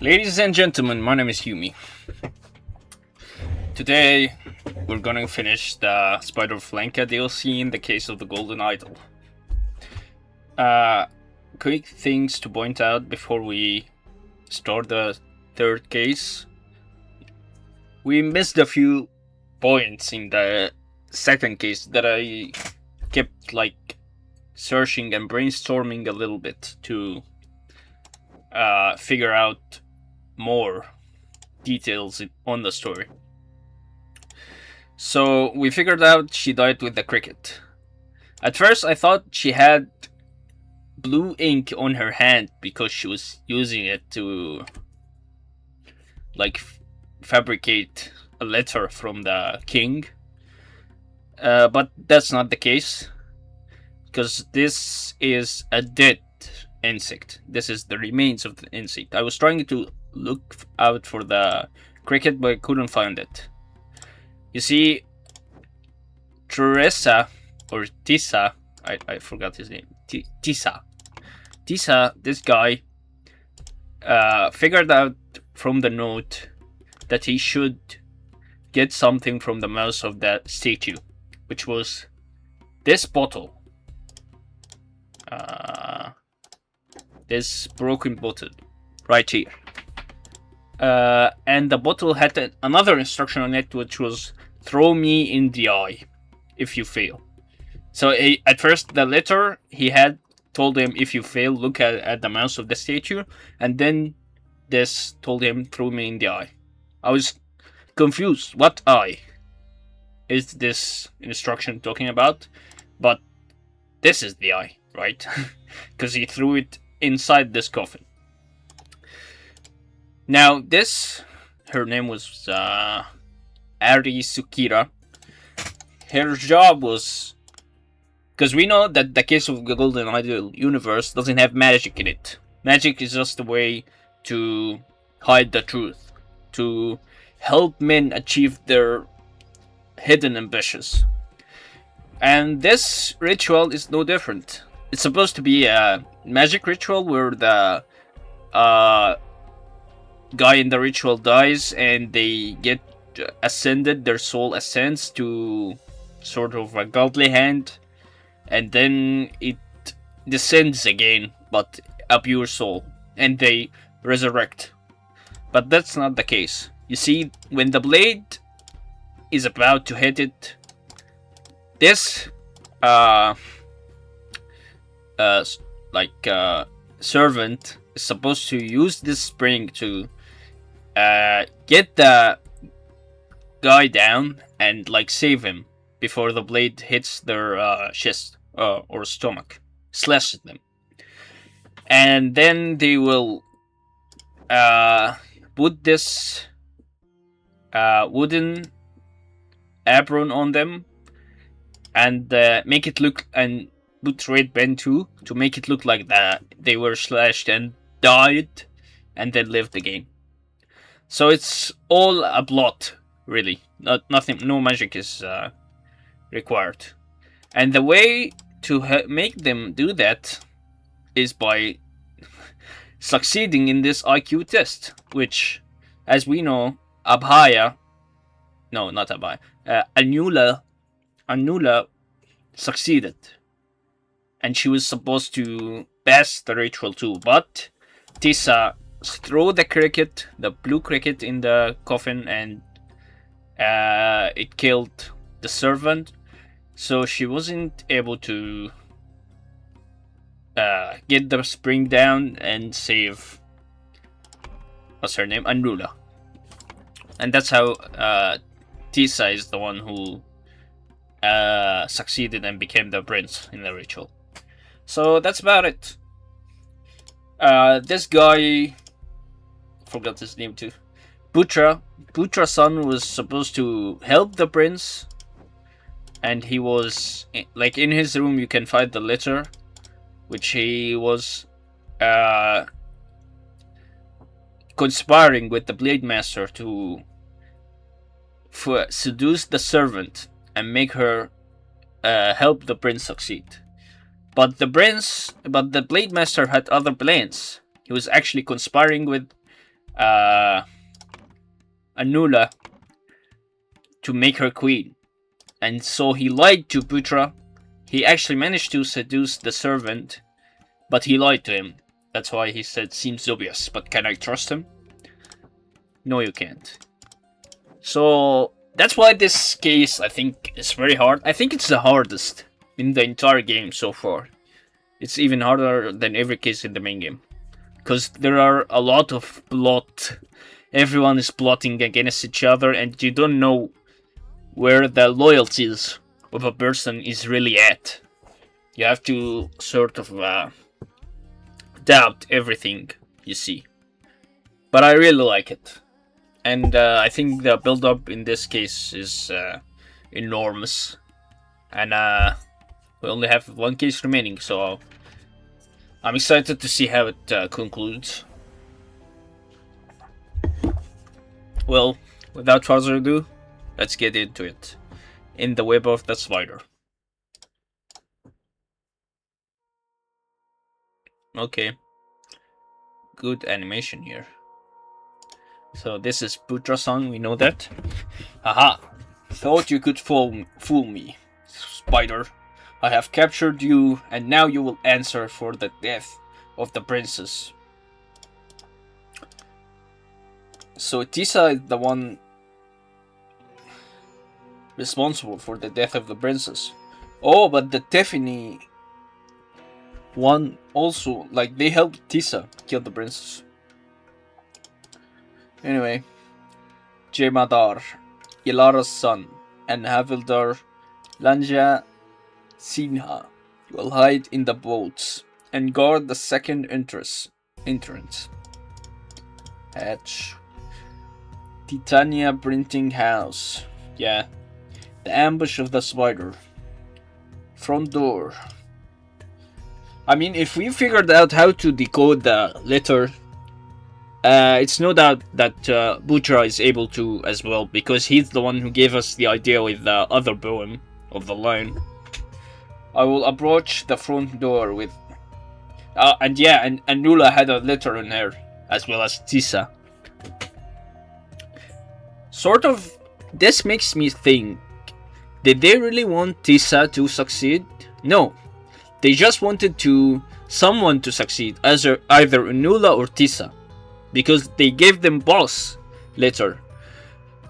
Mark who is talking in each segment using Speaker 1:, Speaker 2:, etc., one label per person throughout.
Speaker 1: Ladies and gentlemen, my name is Yumi. Today, we're gonna finish the Spider of Lanka DLC in the case of the Golden Idol. Quick things to point out before we start the third case. We missed a few points in the second case that I kept searching and brainstorming a little bit to figure out more details on the story. So we figured out she died with the cricket. At first I thought she had blue ink on her hand because she was using it to fabricate a letter from the king. But that's not the case, because this is a dead insect. This is the remains of the insect. I was trying to look out for the cricket, but I couldn't find it. You see, Teresa, or Tisa, I forgot his name, Tisa, this guy, figured out from the note that he should get something from the mouth of that statue, which was this bottle. This broken bottle right here. And the bottle had another instruction on it, which was throw me in the eye if you fail. So at first the letter he had told him, if you fail, look at the mouth of the statue, and then this told him, throw me in the eye. I was confused. What eye is this instruction talking about? But this is the eye, right? Because he threw it inside this coffin. Now this, her name was Ari Sukira. Her job was, because we know that the case of the Golden Idol universe doesn't have magic in it. Magic is just a way to hide the truth, to help men achieve their hidden ambitions. And this ritual is no different. It's supposed to be a magic ritual where the guy in the ritual dies and they get ascended, their soul ascends to sort of a godly hand, and then it descends again, but a pure soul, and they resurrect. But that's not the case. You see, when the blade is about to hit it, this servant is supposed to use this spring to get the guy down and save him before the blade hits their chest or stomach, slashes them, and then they will put this wooden apron on them and make it look, and put red band too, to make it look like that they were slashed and died and then lived again. So it's all a blot, really. Nothing, no magic is required. And the way to make them do that is by succeeding in this IQ test, which, as we know, Anula succeeded, and she was supposed to pass the ritual too. But Tisa threw the blue cricket, in the coffin, and it killed the servant. So she wasn't able to get the spring down and save, what's her name, Anula. And that's how Tisa is the one who succeeded and became the prince in the ritual. So that's about it. This guy, forgot his name too, Putra's son, was supposed to help the prince, and he was in his room. You can find the letter, which he was conspiring with the Blade Master to seduce the servant and make her help the prince succeed. But the Blade Master had other plans. He was actually conspiring with uh, Anula to make her queen. And so he lied to Putra. He actually managed to seduce the servant, but he lied to him. That's why he said, seems dubious, but can I trust him? No, you can't. So that's why this case, I think, is very hard. I think it's the hardest in the entire game so far. It's even harder than every case in the main game. Because there are a lot of plot. Everyone is plotting against each other, and you don't know where the loyalties of a person is really at. You have to sort of doubt everything you see. But I really like it. And I think the build-up in this case is enormous. And we only have one case remaining, so I'm excited to see how it concludes. Well, without further ado, let's get into it. In the web of the spider. Okay. Good animation here. So this is Putra-san, we know that. Haha. Thought you could fool me, spider. I have captured you, and now you will answer for the death of the princess. So Tisa is the one responsible for the death of the princess. Oh, but the Tiffany one also, like, they helped Tisa kill the princess. Anyway, Jemadar, Ilara's son, and Havildar Lanja Sinha will hide in the boats and guard the second entrance. Hatch. Titania printing house. Yeah. The ambush of the spider. Front door. I mean, if we figured out how to decode the letter, it's no doubt that Butra is able to as well, because he's the one who gave us the idea with the other poem of the line. I will approach the front door with... and Nula had a letter in her, as well as Tisa. Sort of, this makes me think, did they really want Tisa to succeed? No. They just wanted someone to succeed, either Nula or Tisa. Because they gave them boss letter.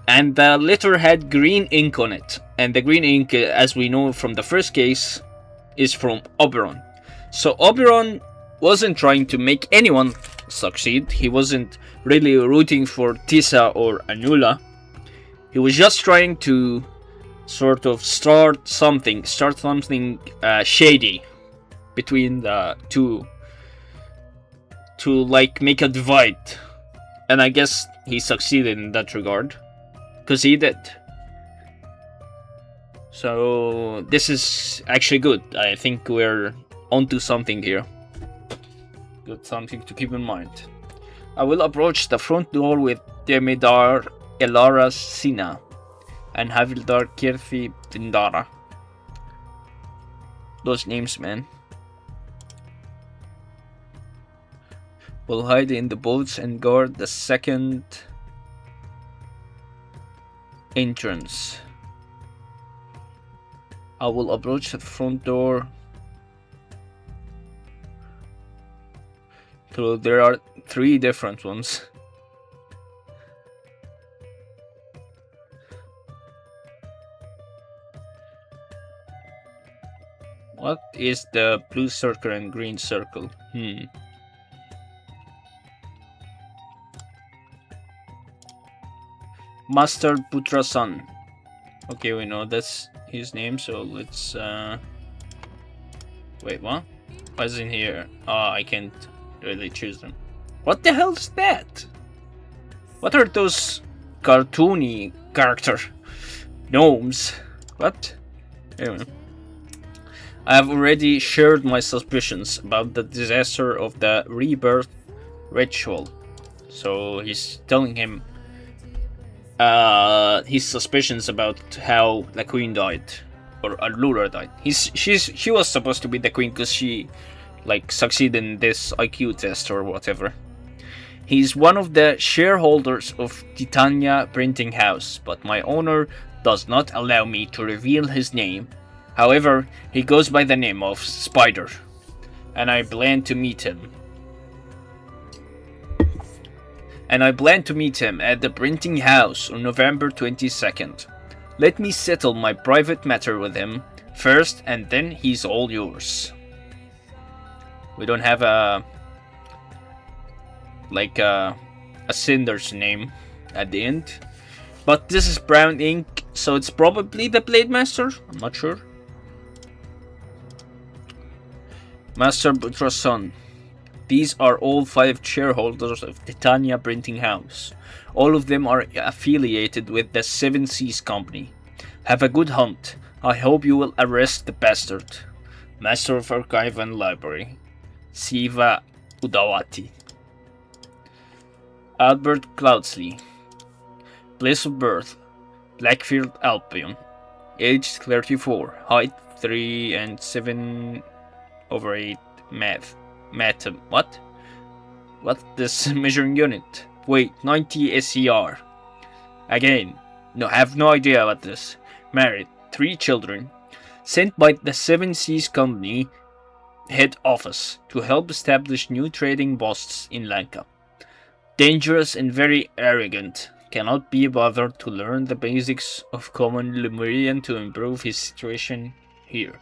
Speaker 1: And the letter had green ink on it. And the green ink, as we know from the first case, is from Oberon. So Oberon wasn't trying to make anyone succeed. He wasn't really rooting for Tisa or Anula. He was just trying to sort of start something shady between the two, to like make a divide. And I guess he succeeded in that regard, because he did. So this is actually good. I think we're onto something here. Good, something to keep in mind. I will approach the front door with Demidar Elara Sina and Havildar Kirthi Dindara. Those names, man. Will hide in the boats and guard the second entrance. I will approach the front door. So there are 3 different ones. What is the blue circle and green circle? Master Putra-san. Okay, we know that's his name, so let's wait, what? Why is in here? I can't really choose them. What the hell is that? What are those cartoony character gnomes? What? Anyway. I have already shared my suspicions about the disaster of the rebirth ritual. So he's telling him his suspicions about how the queen died, or Allura died. She was supposed to be the queen because she like succeeded in this IQ test or whatever. He is one of the shareholders of Titania Printing House, but my owner does not allow me to reveal his name. However, he goes by the name of Spider, and I plan to meet him. At the printing house on November 22nd. Let me settle my private matter with him first, and then he's all yours. We don't have a sender's name at the end, but this is brown ink, so it's probably the Blade Master. I'm not sure. Master Butra's son. These are all 5 shareholders of Titania Printing House. All of them are affiliated with the Seven Seas Company. Have a good hunt. I hope you will arrest the bastard. Master of Archive and Library. Siva Udawati. Albert Cloudsley. Place of birth. Blackfield, Albion. Age 34. Height 3 and 7/8 math. What? What's this measuring unit? Wait, 90 SER. Again, have no idea about this. Married, 3 children. Sent by the Seven Seas Company head office to help establish new trading posts in Lanka. Dangerous and very arrogant. Cannot be bothered to learn the basics of common Lemurian to improve his situation here.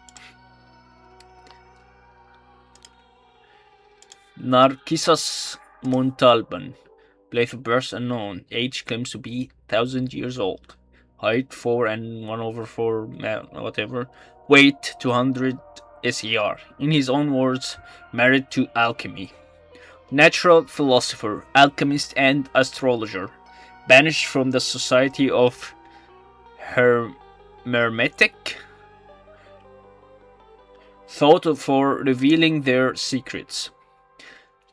Speaker 1: Narcissus Montalban. Place of birth unknown. Age claims to be 1,000 years old. Height 4 and 1/4 whatever. Weight 200 SER. In his own words, married to alchemy. Natural philosopher, alchemist and astrologer. Banished from the society of Hermetic. Thought for revealing their secrets.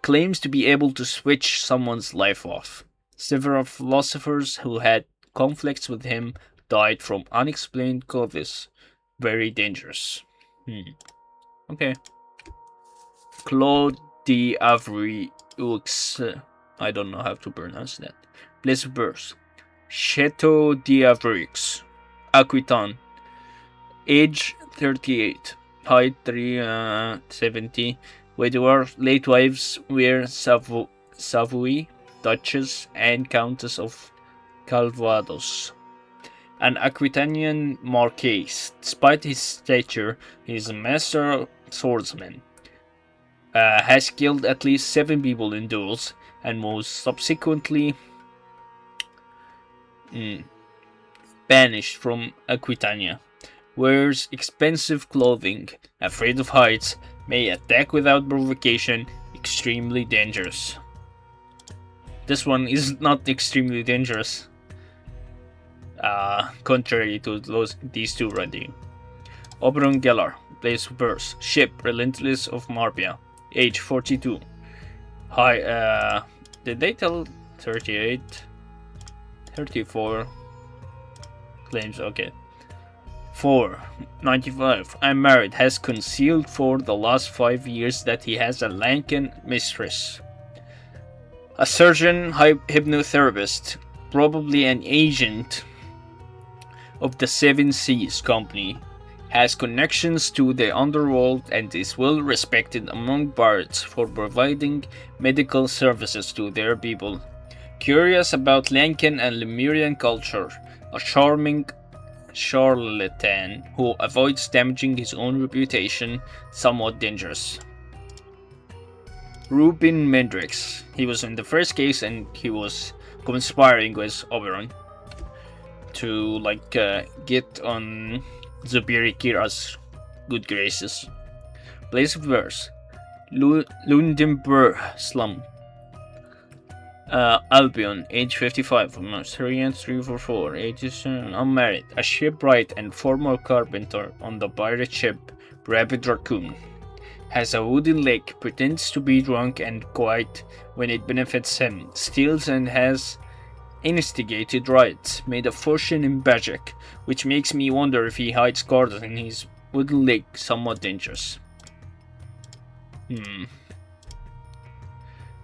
Speaker 1: Claims to be able to switch someone's life off. Several philosophers who had conflicts with him died from unexplained causes. Very dangerous. Okay. Claude d'Avreux. I don't know how to pronounce that. Place of birth. Chateau d'Avreux. Aquitaine. Age 38. Height 370. Widower, late wives were Savoy, Duchess and Countess of Calvados. An Aquitanian Marquess. Despite his stature, he is a master swordsman. Has killed at least 7 people in duels, and was subsequently banished from Aquitania. Wears expensive clothing, afraid of heights, may attack without provocation, extremely dangerous. This one is not extremely dangerous. Contrary to these two right here. Oberon Gellar, place of birth, ship Relentless of Marbia, age 42. High, did they tell 38? 34 claims, okay. 4. 95. I'm married. Has concealed for the last 5 years that he has a Lankan mistress. A surgeon, hypnotherapist, probably an agent of the Seven Seas Company. Has connections to the underworld and is well respected among pirates for providing medical services to their people. Curious about Lankan and Lemurian culture. A charming charlatan who avoids damaging his own reputation, somewhat dangerous. Rubin Mendrix. He was in the first case and he was conspiring with Oberon to get on Zubiri Kira's good graces. Place of birth. Lundenburg slum. Albion, age 55, 3 and 344, age unmarried, a shipwright and former carpenter on the pirate ship Rapid Raccoon. Has a wooden leg, pretends to be drunk and quiet when it benefits him, steals and has instigated riots, made a fortune in Bajak, which makes me wonder if he hides cards in his wooden leg, somewhat dangerous.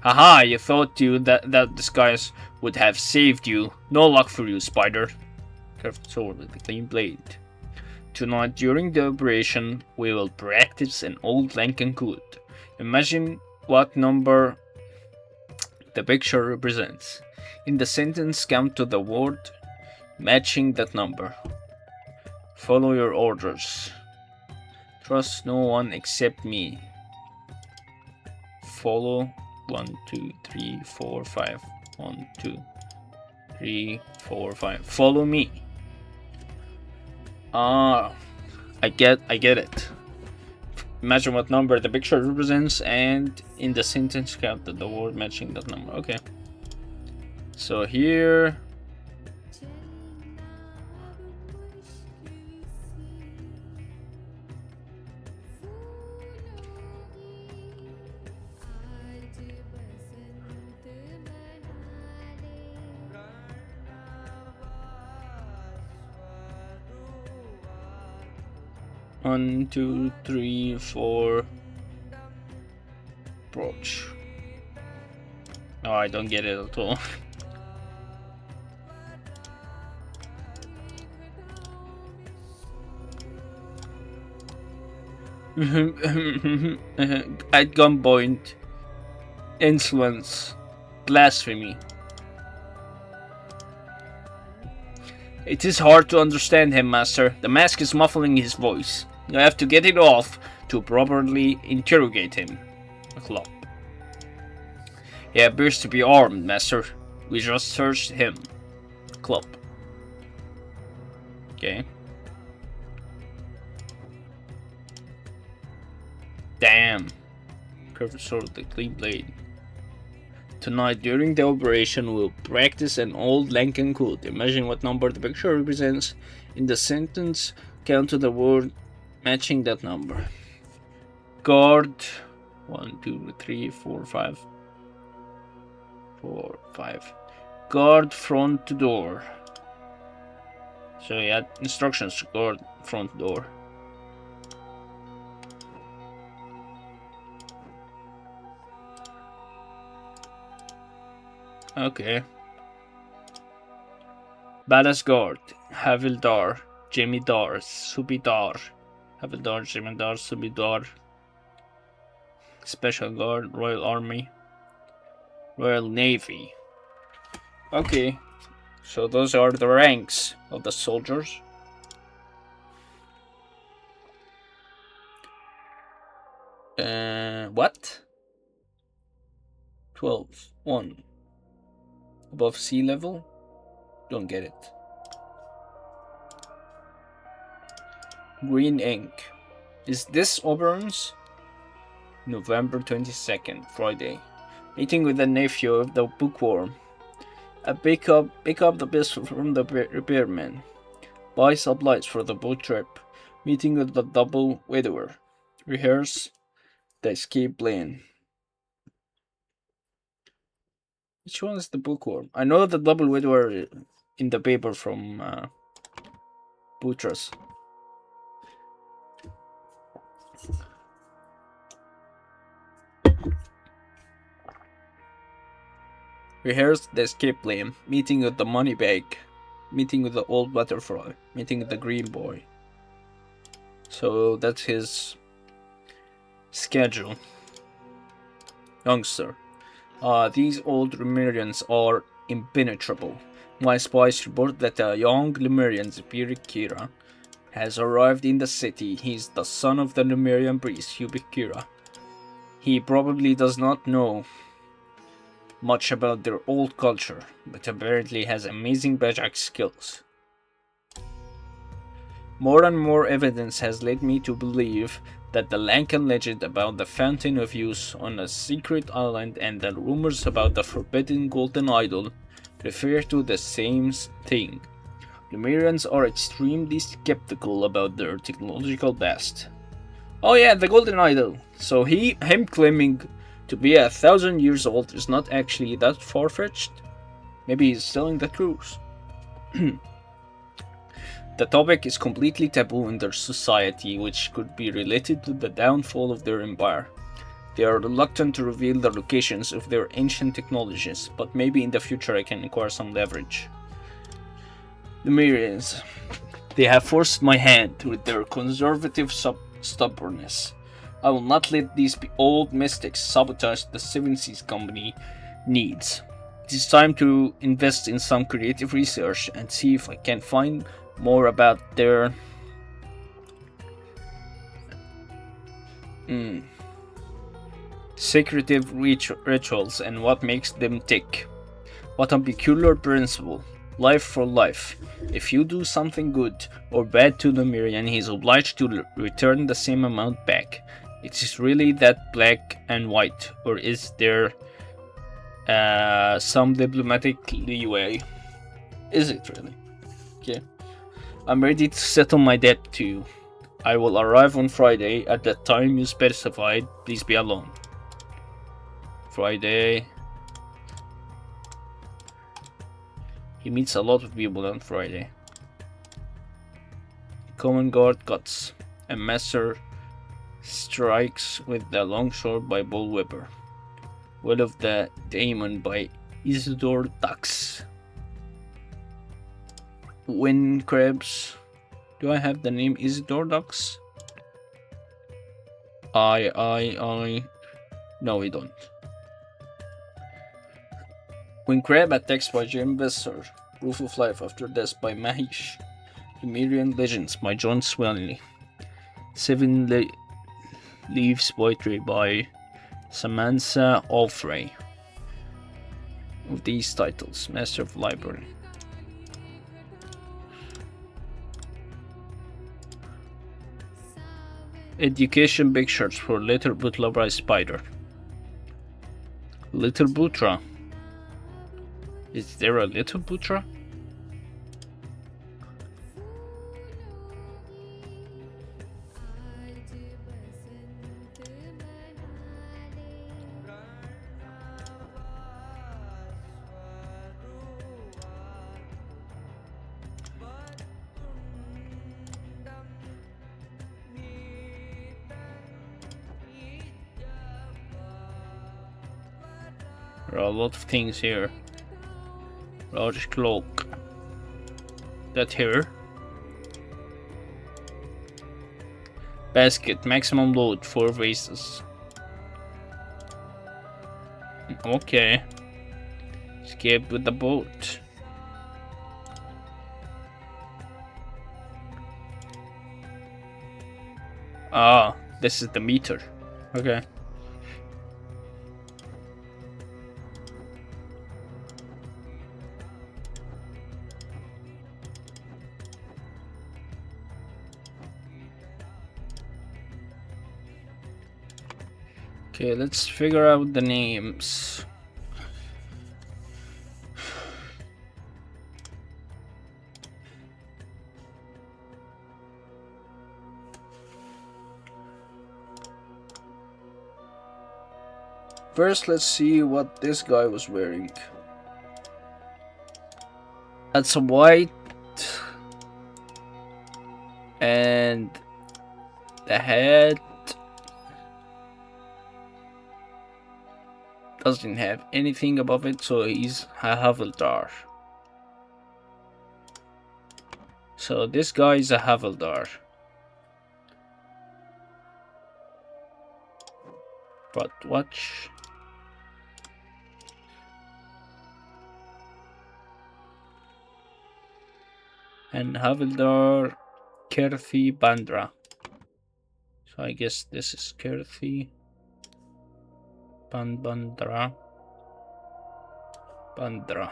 Speaker 1: Haha, you thought that disguise would have saved you. No luck for you, Spider. Curved sword with a clean blade. Tonight, during the operation, we will practice an old Lankan code. Imagine what number the picture represents. In the sentence, count to the word matching that number. Follow your orders. Trust no one except me. Follow 1, 2, 3, 4, 5. 1, 2, 3, 4, 5. Follow me. Ah, I get it. Imagine what number the picture represents, and in the sentence count the word matching that number. Okay. So here. One, two, three, four. Approach. Oh, I don't get it at all. At gunpoint. Insolence. Blasphemy. It is hard to understand him, Master. The mask is muffling his voice. You have to get it off to properly interrogate him. A club. He appears to be armed, Master. We just searched him. Club. Okay. Damn. Curved sword with a clean blade. Tonight, during the operation, we'll practice an old Lankan code. Imagine what number the picture represents. In the sentence, count to the word matching that number. Guard. 1, 2, 3, 4, 5. 4, 5. Guard front door. So you had instructions to guard front door. Okay. Badass guard. Havildar. Jemidar. Subidar. Havildar, Jemidar, Subidar. Special Guard. Royal Army. Royal Navy. Okay. So those are the ranks of the soldiers. What? 12. 1. Above sea level? Don't get it. Green ink. Is this Auburn's? November 22nd, Friday. Meeting with the nephew of the bookworm. Pick up the pistol from the repairman. Buy supplies for the boat trip. Meeting with the double widower. Rehearse the escape plan. Which one is the bookworm? I know the double widower in the paper from Buttress. Rehearse the escape plan. Meeting with the money bag. Meeting with the old butterfly. Meeting with the green boy. So that's his schedule. Youngster. These old Lemurians are impenetrable. My spies report that a young Lemurian, Kira, has arrived in the city. He's the son of the Lemurian priest, Kira. He probably does not know much about their old culture, but apparently has amazing magic skills. More and more evidence has led me to believe that the Lankan legend about the Fountain of Youth on a secret island and the rumors about the forbidden golden idol refer to the same thing. Lemurians are extremely skeptical about their technological past. Oh yeah, the golden idol. So him claiming to be 1,000 years old is not actually that far-fetched. Maybe he's telling the truth. The topic is completely taboo in their society, which could be related to the downfall of their empire. They are reluctant to reveal the locations of their ancient technologies, but maybe in the future I can acquire some leverage. The Myrians. They have forced my hand with their conservative stubbornness. I will not let these old mystics sabotage the Seven Seas Company needs. It is time to invest in some creative research and see if I can find more about their secretive rituals and what makes them tick. What a peculiar principle. Life for life. If you do something good or bad to the Mirian, he is obliged to return the same amount back. It is really that black and white, or is there some diplomatic leeway? Is it really? Okay. I'm ready to settle my debt to you. I will arrive on Friday at the time you specified. Please be alone. Friday. He meets a lot of people on Friday. Common guard cuts. A master strikes with the longsword by Bullwhipper. Will of the Daemon by Isidore Dux. Wind Crabs. Do I have the name Isidore Dux? I. No, we don't. When Crab attacks by Jim Besser. Proof of Life After Death by Mahish. Lemurian Legends by John Sweeney. Seven Leaves Poetry by Samantha Alfrey. Of these titles, Master of Library. Education Pictures for Little Butler by Spider. Little Butra. Is there a Little Butra? There are a lot of things here. Large cloak. That here. Basket, maximum load, 4 vases. Okay. Escape with the boat. Ah, this is the meter. Okay. Okay, let's figure out the names. First, let's see what this guy was wearing. That's a white. And the hat doesn't have anything above it, so he's a Havildar. So this guy is a Havildar. But watch. And Havildar Kirthi Bandra. So I guess this is Kirthi Bandra. Bandra.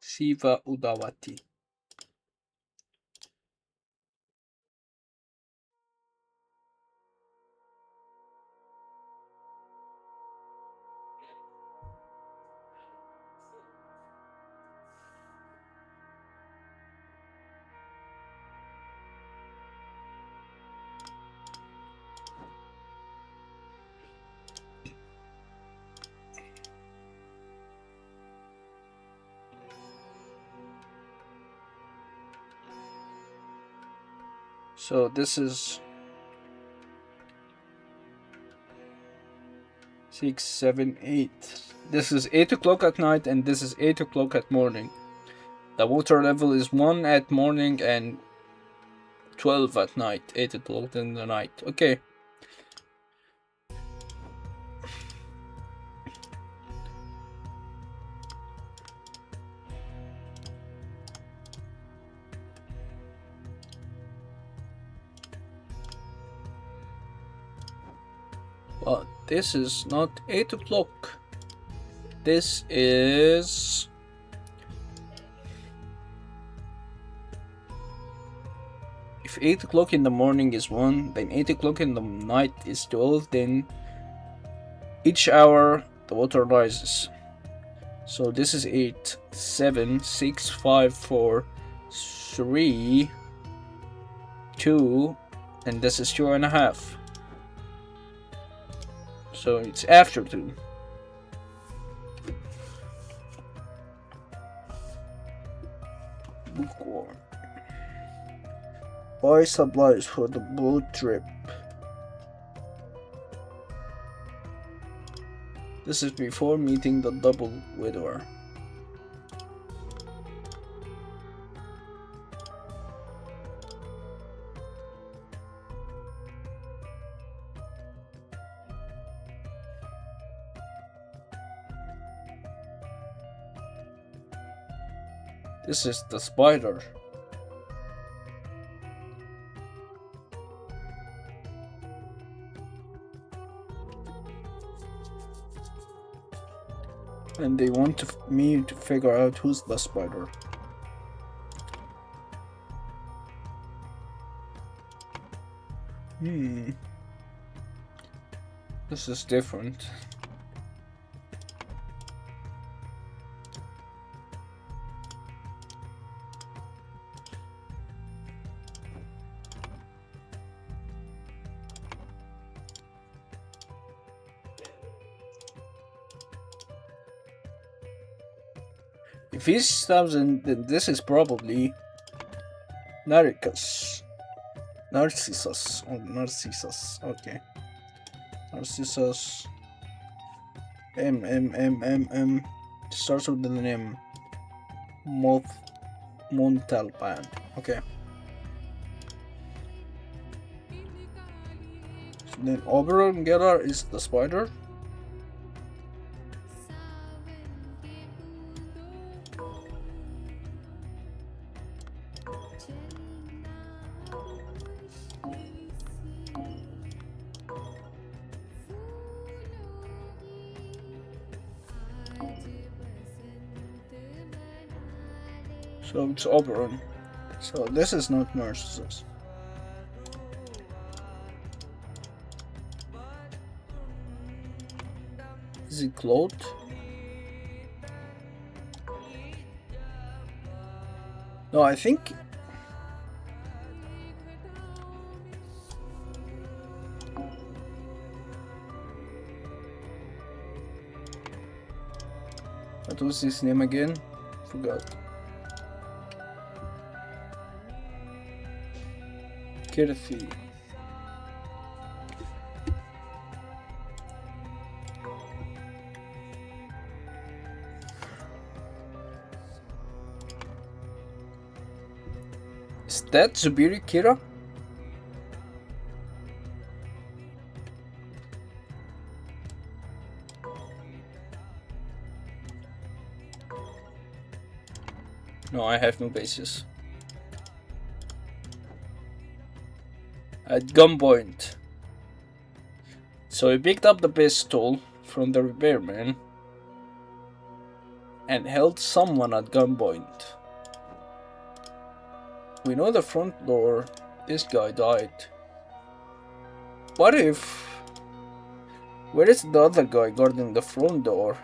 Speaker 1: Siva Udawati. So this is 6, 7, 8. This is 8 o'clock at night, and this is 8 o'clock at morning. The water level is 1 at morning and 12 at night. 8 o'clock in the night. Okay. But this is not 8 o'clock. This is... If 8 o'clock in the morning is 1, then 8 o'clock in the night is 12, then each hour the water rises. So this is 8, 7, 6, 5, 4, 3, 2, and this is 2.5. So it's after 2. Bookworm. Buy supplies for the boat trip. This is before meeting the double widower. This is the spider. And they want me to figure out who's the spider. This is different. If he stabs in, then this is probably Narcissus. Narcissus. Oh, Narcissus. Okay. Narcissus. M. Starts with the name Montalban. Okay. So then Oberon Geller is the spider. So it's Oberon. So this is not Narcissus. Is it Claude? No, I think... What was his name again? Forgot. Kirthi. Is that Zubiri Kira? No, I have no basis. At gunpoint. So he picked up the pistol from the repairman and held someone at gunpoint. We know the front door. This guy died. What if... Where is the other guy guarding the front door?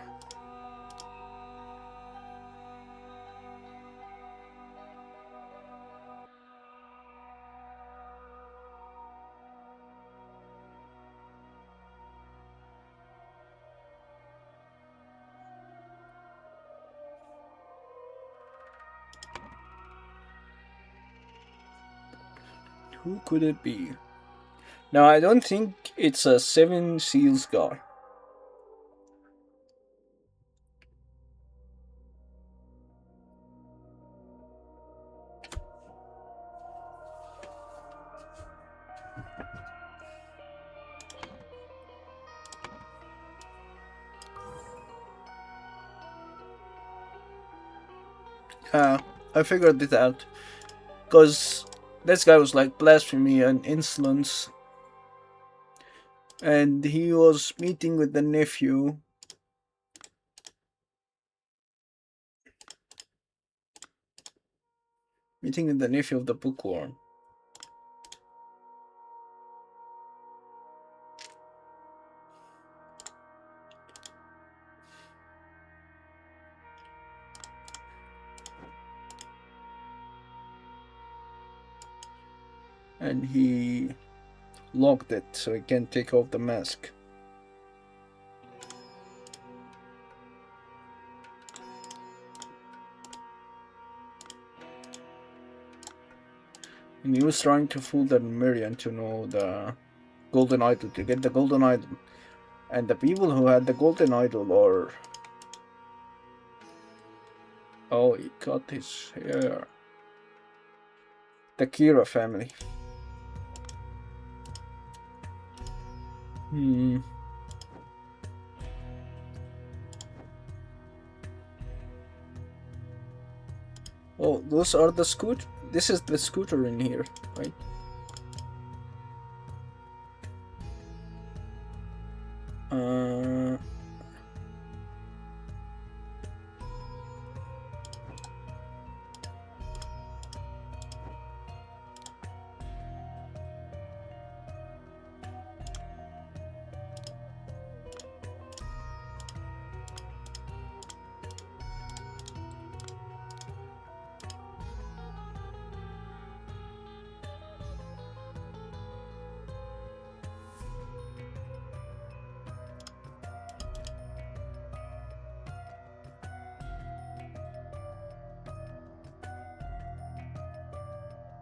Speaker 2: Who could it be? Now, I don't think it's a Seven Seals guy. I figured it out. Because this guy was like blasphemy and insolence. And he was meeting with the nephew. Meeting with the nephew of the bookworm. And he locked it so he can't take off the mask. And he was trying to fool the Miriam to know the golden idol, to get the golden idol. And the people who had the golden idol are... Oh, he cut his hair. The Kira family. Oh, those are the scoot. This is the scooter in here, right?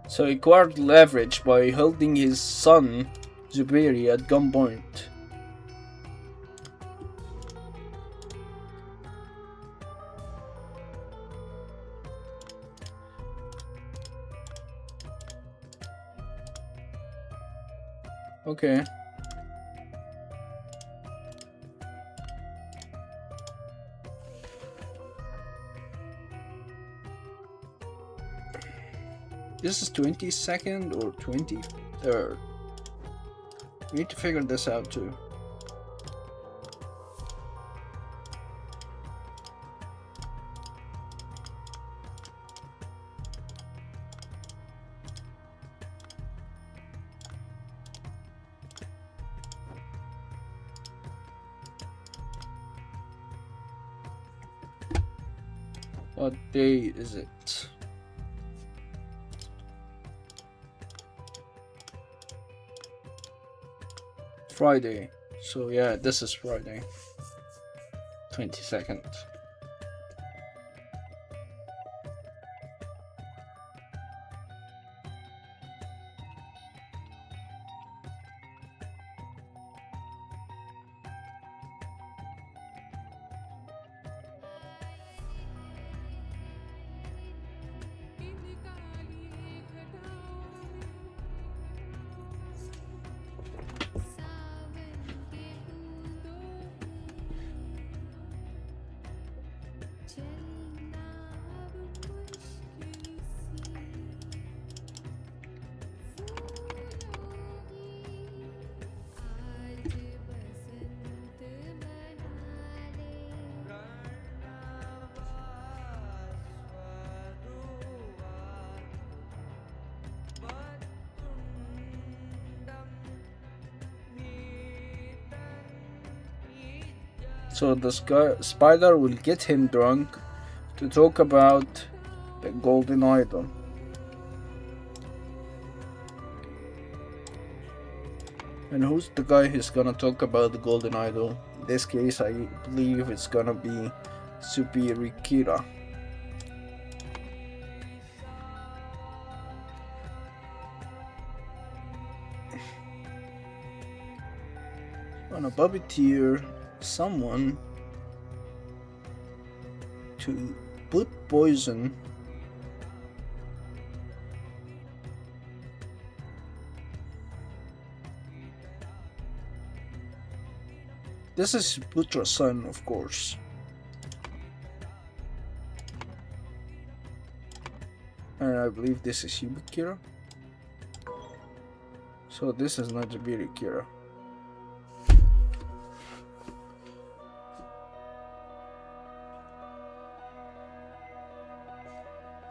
Speaker 2: So he acquired leverage by holding his son, Zuberi, at gunpoint. Okay. This is 22nd or 23rd. We need to figure this out too. What day is it? Friday. So yeah, this is Friday. 22nd. So the spider will get him drunk to talk about the golden idol. And who's the guy who's gonna talk about the golden idol? In this case, I believe it's gonna be Supirikira. Gonna puppeteer someone to put poison This is Putra's son, of course. And I believe this is Yubikira. So this is not Yubikira.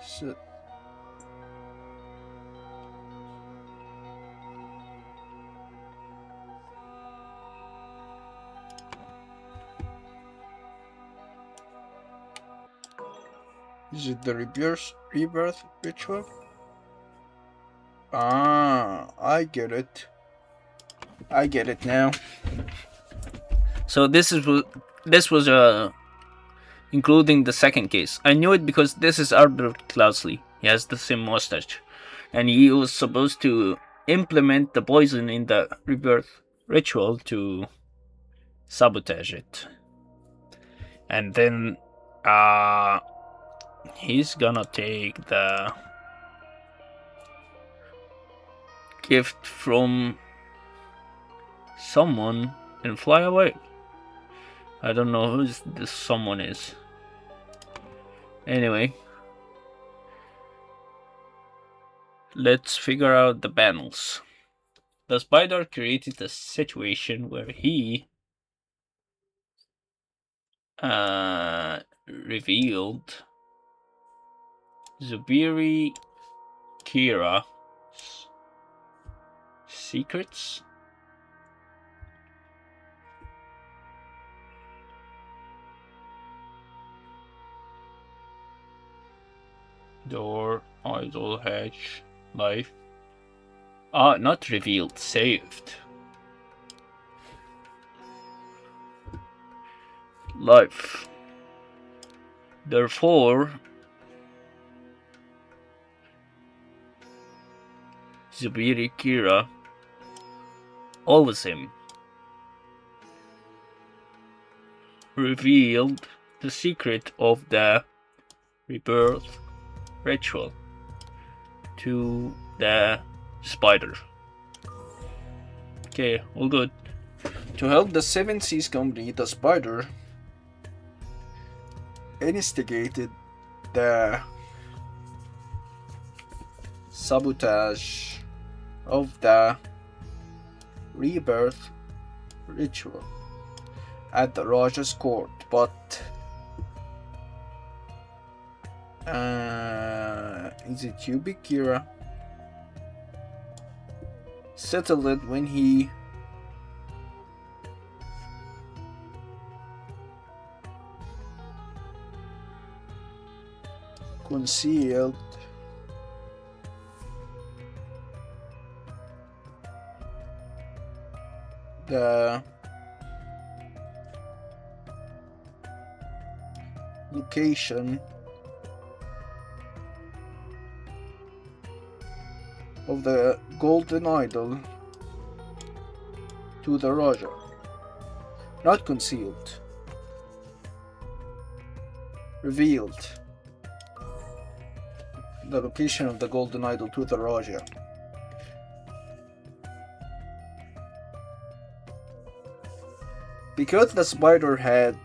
Speaker 2: Shit. Is it the rebirth ritual? Ah, I get it. I get it now.
Speaker 1: So this was including the second case. I knew it because this is Albert Cloudsley. He has the same mustache, and he was supposed to implement the poison in the rebirth ritual to sabotage it. And then he's gonna take the gift from someone and fly away. I don't know who this someone is. Anyway, let's figure out the panels. The spider created a situation where he revealed Zubiri Kira's secrets. Door, idle, hatch, life. Not revealed, saved. Life. Therefore, Zubiri Kira, always him, revealed the secret of the rebirth ritual to the spider. Okay, all good.
Speaker 2: To help the Seven Seas Company, the spider instigated the sabotage of the rebirth ritual at the Raja's court, but is it Yubikira settled it when he concealed the location of the golden idol to the Raja. Not concealed, revealed the location of the golden idol to the Raja. Because the spider had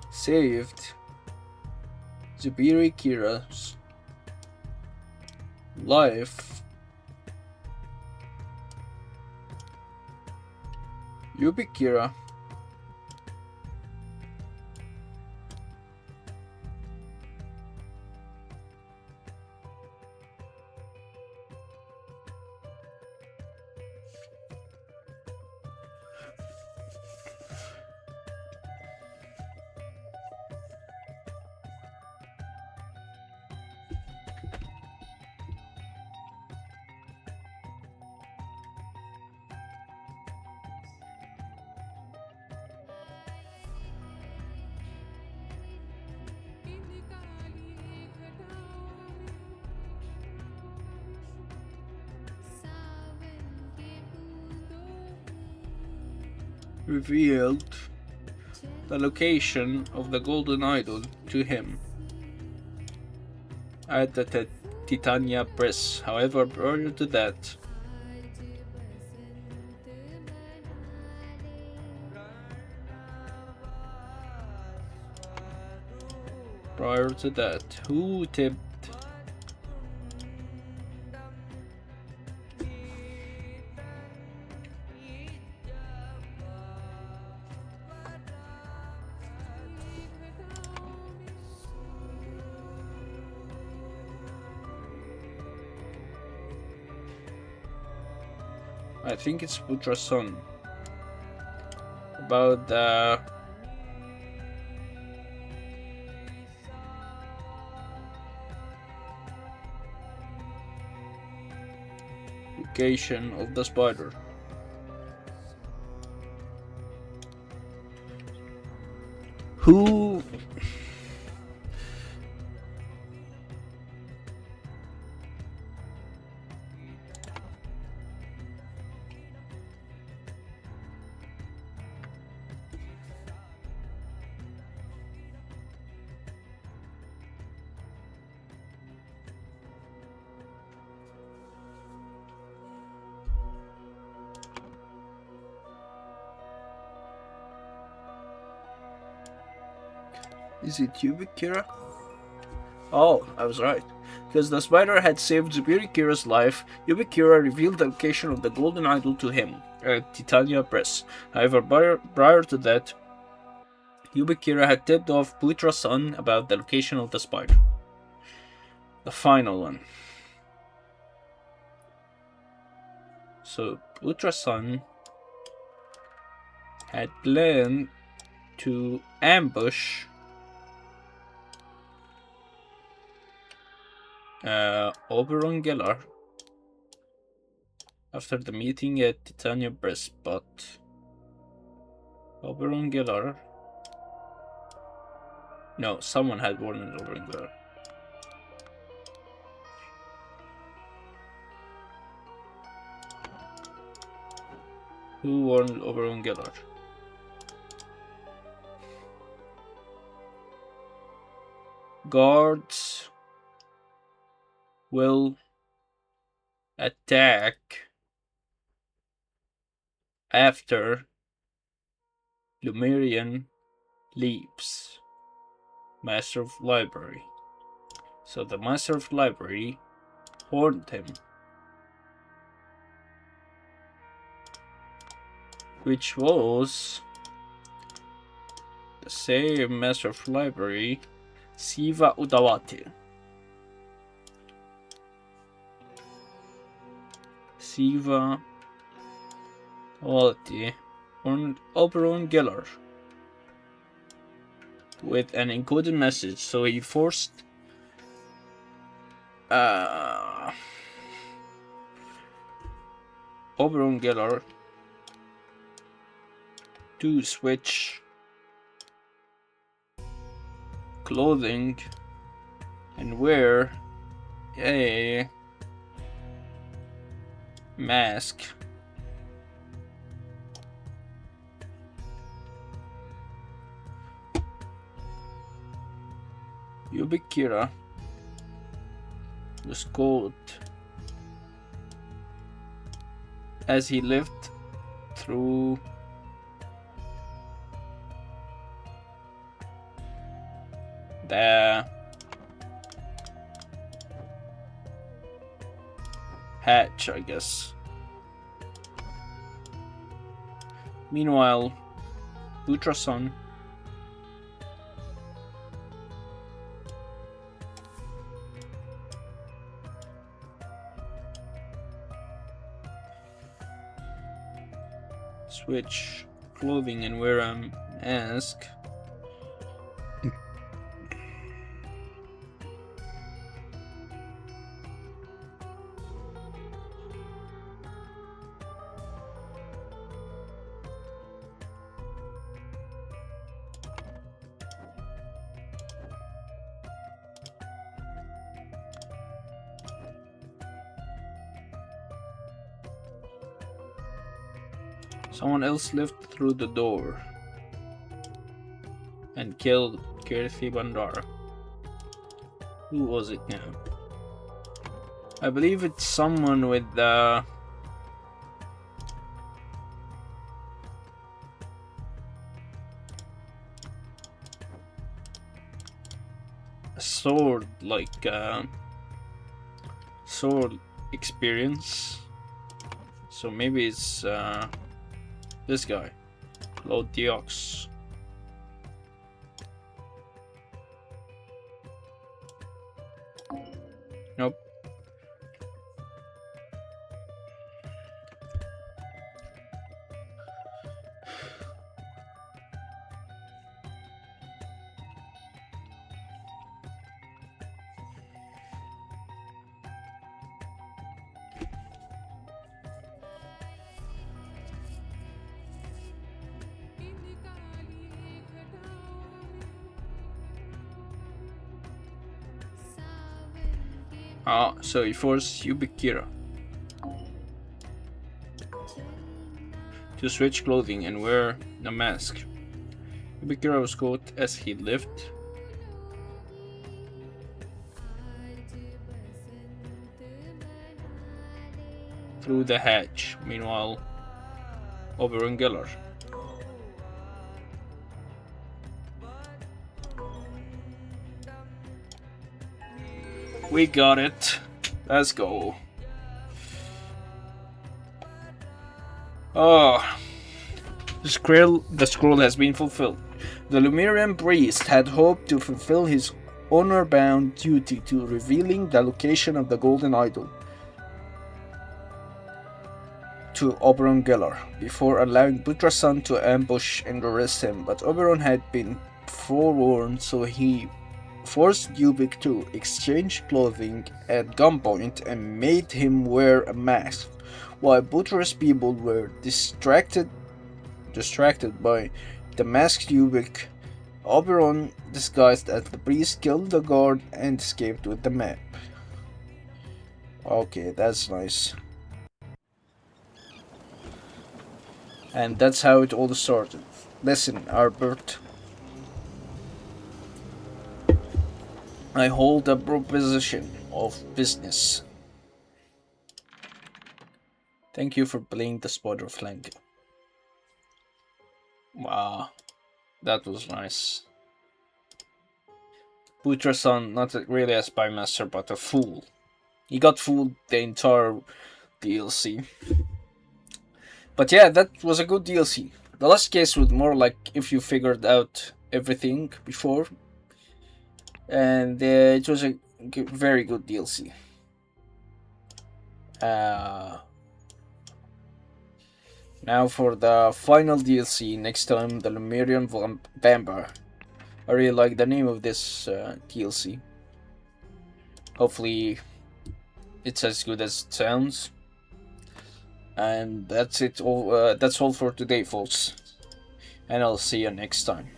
Speaker 2: saved Zubiri Kira's life, Yubikira revealed the location of the golden idol to him at the Titania Press. However, prior to that, who tipped I think it's Putra's son about the location of the spider. Who is it Yubikira? Oh, I was right. Because the spider had saved Yubikira's life, Yubikira revealed the location of the golden idol to him at Titania Press. However, prior to that, Yubikira had tipped off Putra's son about the location of the spider. The final one. So, Putra's son had planned to ambush Oberon Gellar after the meeting at Titania Press, but Oberon Gellar. No, someone had warned Oberon Gellar. Who warned Oberon Gellar? Guards will attack after Lumerian leaves. Master of Library. So the Master of Library warned him, which was the same Master of Library, Siva Udawati. Siva Udawati warned Oberon Gellar with an encoded message, so he forced Oberon Gellar to switch clothing and wear a mask. Yubikira was caught as he lived through the hatch, I guess. Meanwhile, Putra's-son switch clothing and wear a mask. Someone else left through the door and killed Kirthi Bandara. Who was it now? I believe it's someone with a sword, like sword experience. So maybe it's this guy, Lord Diox. Nope. Ah, so he forced Yubikira to switch clothing and wear a mask. Yubikira was caught as he left through the hatch. Meanwhile, Oberon Geller. We got it. Let's go. Oh, the scroll has been fulfilled. The Lumerian priest had hoped to fulfill his honor-bound duty to revealing the location of the golden idol to Oberon Geller before allowing Butrasan to ambush and arrest him, but Oberon had been forewarned, so he forced Ubik to exchange clothing at gunpoint and made him wear a mask. While Butra's people were distracted by the masked Ubik, Oberon, disguised as the priest, killed the guard and escaped with the map. Okay, that's nice. And that's how it all started. Listen, Albert. I hold a proposition of business. Thank you for playing the Spider of Lanka. Wow, that was nice. Butrasan, not really a spy master, but a fool. He got fooled the entire DLC. But yeah, that was a good DLC. The last case was more like if you figured out everything before. And it was a very good DLC. Now for the final DLC, next time the Lemurian Vampire. I really like the name of this DLC. Hopefully it's as good as it sounds. And that's it all. That's all for today, folks. And I'll see you next time.